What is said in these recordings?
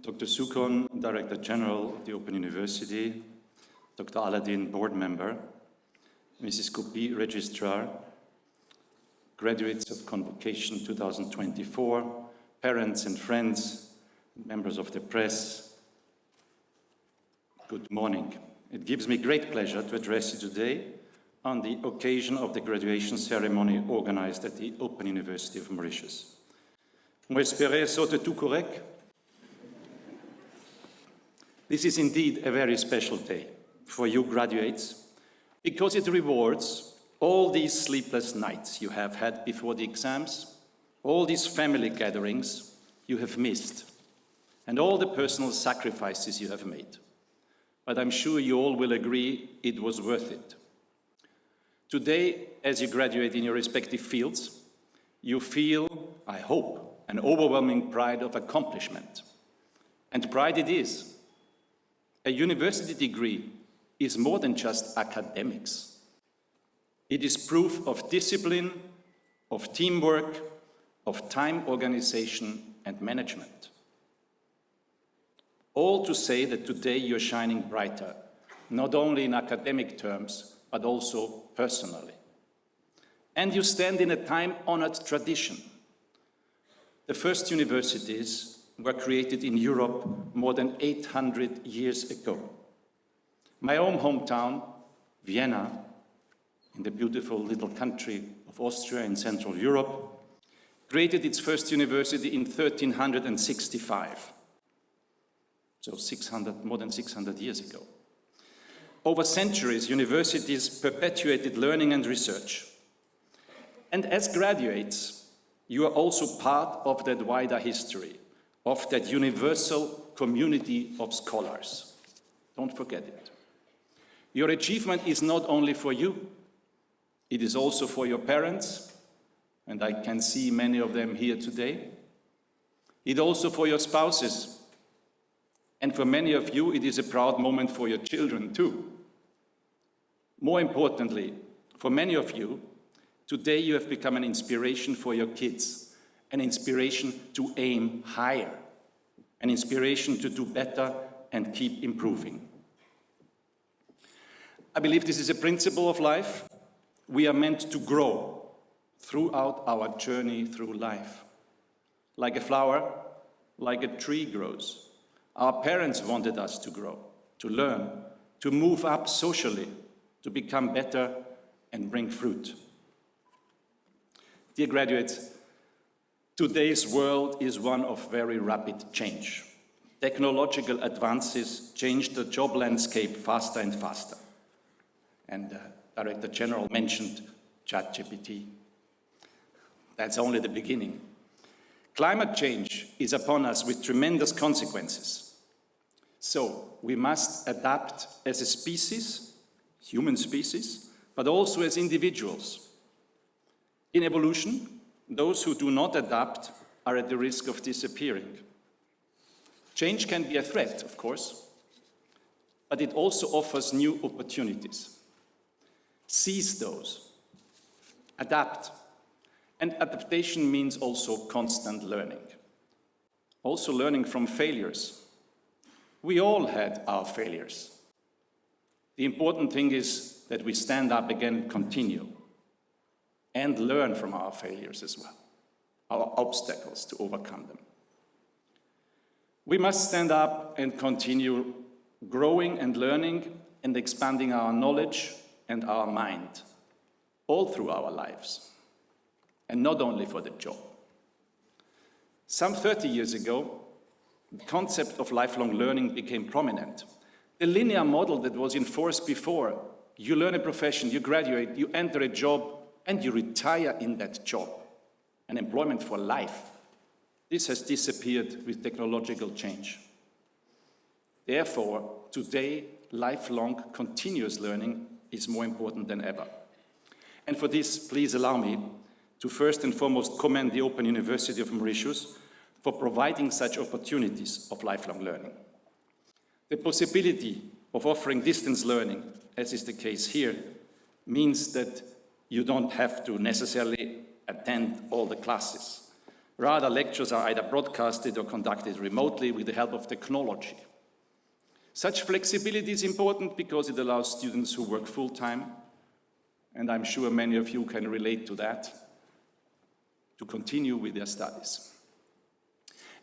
Dr. Sukon, Director General of the Open University, Dr. Aladdin, Board Member, Mrs. Kopi, Registrar, graduates of Convocation 2024, parents and friends, members of the press, good morning. It gives me great pleasure to address you today on the occasion of the graduation ceremony organized at the Open University of Mauritius. Vous espérez sauter tout correct? This is indeed a very special day for you graduates because it rewards all these sleepless nights you have had before the exams, all these family gatherings you have missed, and all the personal sacrifices you have made. But I'm sure you all will agree it was worth it. Today, as you graduate in your respective fields, you feel, I hope, an overwhelming pride of accomplishment. And pride it is. A university degree is more than just academics. It is proof of discipline, of teamwork, of time organization and management. All to say that today you're shining brighter, not only in academic terms, but also personally. And you stand in a time-honored tradition. The first universities were created in Europe more than 800 years ago. My own hometown, Vienna, in the beautiful little country of Austria in Central Europe, created its first university in 1365, so more than 600 years ago. Over centuries, universities perpetuated learning and research. And as graduates, you are also part of that wider history, of that universal community of scholars. Don't forget it. Your achievement is not only for you, it is also for your parents, and I can see many of them here today. It also for your spouses, and for many of you, it is a proud moment for your children too. More importantly, for many of you, today you have become an inspiration for your kids, an inspiration to aim higher, an inspiration to do better and keep improving. I believe this is a principle of life. We are meant to grow throughout our journey through life. Like a flower, like a tree grows. Our parents wanted us to grow, to learn, to move up socially, to become better and bring fruit. Dear graduates, today's world is one of very rapid change. Technological advances change the job landscape faster and faster. And Director General mentioned ChatGPT. That's only the beginning. Climate change is upon us with tremendous consequences. So we must adapt as a species, human species, but also as individuals. In evolution, those who do not adapt are at the risk of disappearing. Change can be a threat, of course, but it also offers new opportunities. Seize those. Adapt. And adaptation means also constant learning. Also learning from failures. We all had our failures. The important thing is that we stand up again and continue. And learn from our failures as well, our obstacles to overcome them. We must stand up and continue growing and learning and expanding our knowledge and our mind, all through our lives, and not only for the job. Some 30 years ago, the concept of lifelong learning became prominent. The linear model that was in force before, you learn a profession, you graduate, you enter a job, and you retire in that job, an employment for life. This has disappeared with technological change. Therefore, today, lifelong continuous learning is more important than ever. And for this, please allow me to first and foremost commend the Open University of Mauritius for providing such opportunities of lifelong learning. The possibility of offering distance learning, as is the case here, means that you don't have to necessarily attend all the classes, Rather, lectures are either broadcasted or conducted remotely with the help of technology. Such flexibility is important because it allows students who work full-time, and I'm sure many of you can relate to that, to continue with their studies.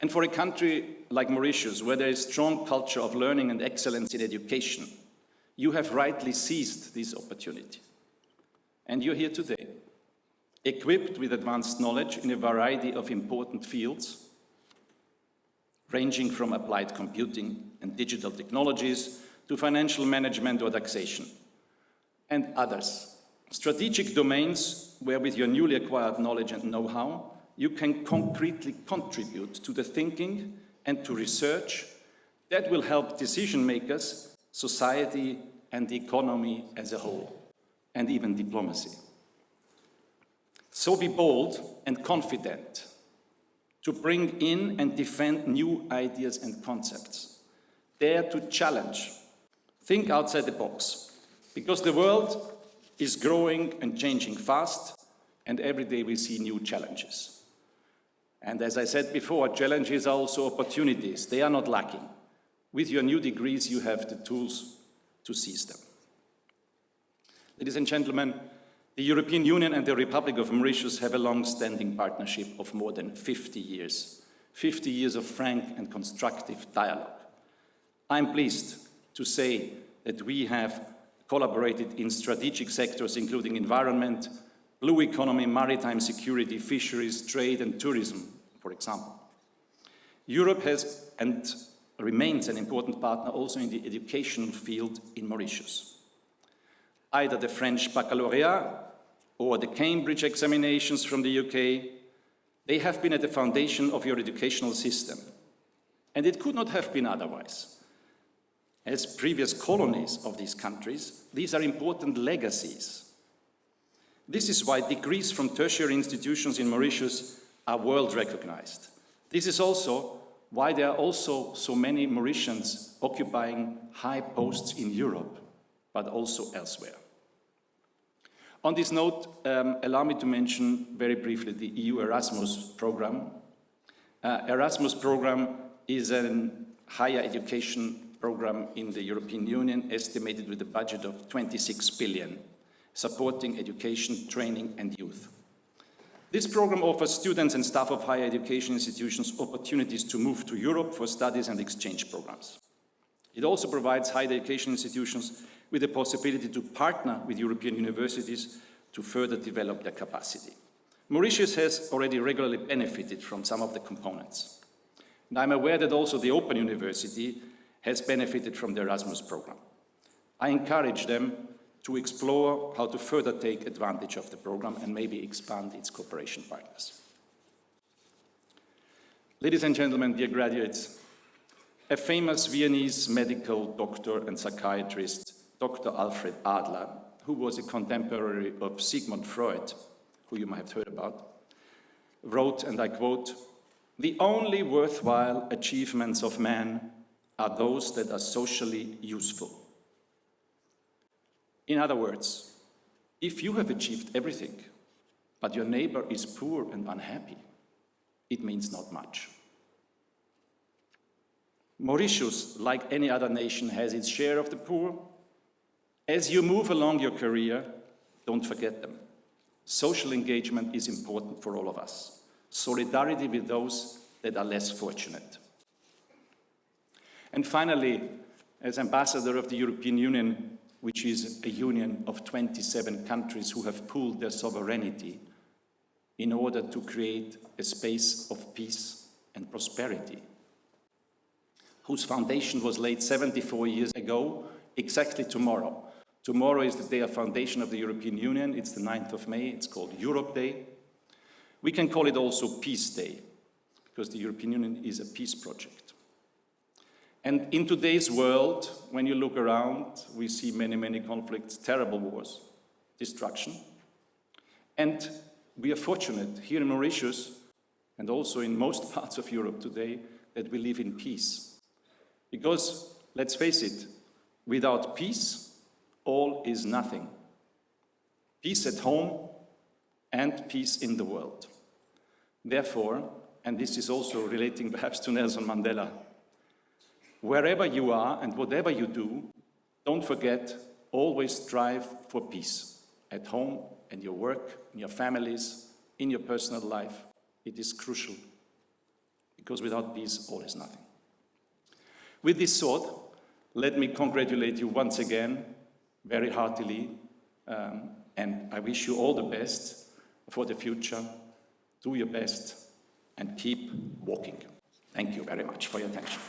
And for a country like Mauritius, where there is a strong culture of learning and excellence in education, you have rightly seized this opportunity. And you're here today, equipped with advanced knowledge in a variety of important fields, ranging from applied computing and digital technologies to financial management or taxation, and others. Strategic domains where with your newly acquired knowledge and know-how, you can concretely contribute to the thinking and to research that will help decision makers, society, and the economy as a whole, and even diplomacy. So be bold and confident to bring in and defend new ideas and concepts. Dare to challenge. Think outside the box, because the world is growing and changing fast, and every day we see new challenges. And as I said before, challenges are also opportunities. They are not lacking. With your new degrees, you have the tools to seize them. Ladies and gentlemen, the European Union and the Republic of Mauritius have a long-standing partnership of more than 50 years. 50 years of frank and constructive dialogue. I'm pleased to say that we have collaborated in strategic sectors including environment, blue economy, maritime security, fisheries, trade and tourism, for example. Europe has and remains an important partner also in the educational field in Mauritius. Either the French baccalaureate or the Cambridge examinations from the UK, they have been at the foundation of your educational system. And it could not have been otherwise. As previous colonies of these countries, these are important legacies. This is why degrees from tertiary institutions in Mauritius are world recognized. This is also why there are also so many Mauritians occupying high posts in Europe, but also elsewhere. On this note, allow me to mention very briefly the EU Erasmus program. Erasmus program is a higher education program in the European Union, estimated with a budget of 26 billion, supporting education, training and youth. This program offers students and staff of higher education institutions opportunities to move to Europe for studies and exchange programs. It also provides higher education institutions with the possibility to partner with European universities to further develop their capacity. Mauritius has already regularly benefited from some of the components. And I'm aware that also the Open University has benefited from the Erasmus program. I encourage them to explore how to further take advantage of the program and maybe expand its cooperation partners. Ladies and gentlemen, dear graduates, a famous Viennese medical doctor and psychiatrist, Dr. Alfred Adler, who was a contemporary of Sigmund Freud, who you might have heard about, wrote, and I quote, "The only worthwhile achievements of man are those that are socially useful." In other words, if you have achieved everything, but your neighbor is poor and unhappy, it means not much. Mauritius, like any other nation, has its share of the poor. As you move along your career, don't forget them. Social engagement is important for all of us. Solidarity with those that are less fortunate. And finally, as ambassador of the European Union, which is a union of 27 countries who have pooled their sovereignty in order to create a space of peace and prosperity, whose foundation was laid 74 years ago, exactly tomorrow. Tomorrow is the day of foundation of the European Union. It's the 9th of May. It's called Europe Day. We can call it also Peace Day, because the European Union is a peace project. And in today's world, when you look around, we see many, many conflicts, terrible wars, destruction. And we are fortunate here in Mauritius, and also in most parts of Europe today, that we live in peace. Because, let's face it, without peace, all is nothing. Peace at home and peace in the world. Therefore, and this is also relating perhaps to Nelson Mandela, wherever you are and whatever you do, don't forget, always strive for peace. At home, in your work, in your families, in your personal life. It is crucial, because without peace, all is nothing. With this thought, let me congratulate you once again, very heartily, and I wish you all the best for the future. Do your best and keep walking. Thank you very much for your attention.